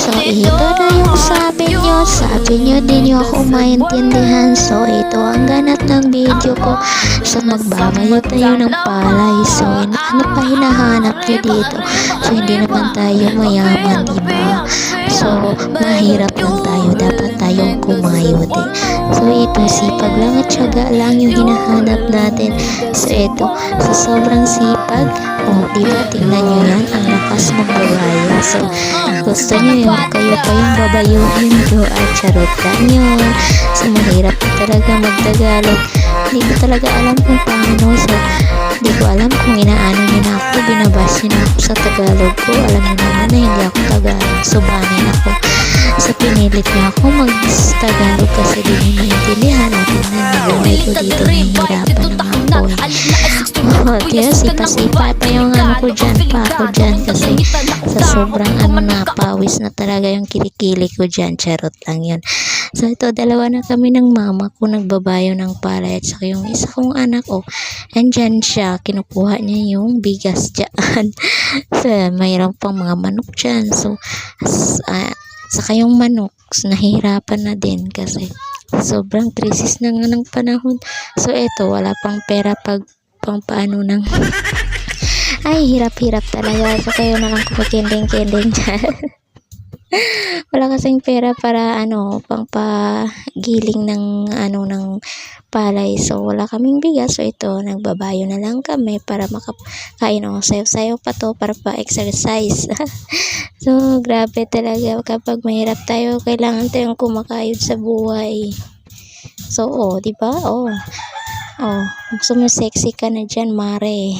So ito na yung sabi nyo din nyo ako maintindihan. So ito ang ganap ng video ko. So magbabayo tayo ng palay. So ano pa hinahanap nyo dito? So hindi naman tayo mayaman, diba? So mahirap lang tayo, dapat tayong kumayod eh. So ito, sipag lang at syaga lang yung hinahanap natin. So ito, sa sobrang sipag, oh diba, tingnan nyo yan, ang lakas magbabayo. So gusto nyo yung kayo pa yung babayuhin ko, at charot lang yun. So mahirap na talaga magtagalog, hindi ko talaga alam kung paano. So hindi ko alam kung inaano nyo na ako, binabas nyo na ako sa Tagalog ko. Alam nyo naman na hindi ako Tagalog, so banin ako. So pinilit niya ako mag-Tagalog kasi di nyo maintindihan natin na nagaway ko dito, nahihirapan naman ako eh. Oh, kaya sipa-sipa pa yung ano ko dyan, pa ako dyan kasi sa sobrang ano na pawis na talaga yung kilikili ko dyan, charot lang yun. So ito, dalawa na kami ng mama ko nagbabayo ng palay at saka yung isa kong anak, oh, andyan siya, kinukuha niya yung bigas dyan. So mayroon pang mga manok dyan. So saka yung manok, nahihirapan na din kasi sobrang krisis na nga ng panahon. So eto, wala pang pera pang paano nang ay, hirap-hirap talaga. So kayo na lang kumikinding-kinding dyan. Wala kasing pera para ano, pang pagiling ng ano ng palay. So wala kaming bigas. So ito, nagbabayo na lang kami para makakain. O, sayo-sayo pa to para pa-exercise. So grabe talaga, kapag mahirap tayo, kailangan tayong kumakayod sa buhay. So di ba? Sumisexy ka na dyan, mare.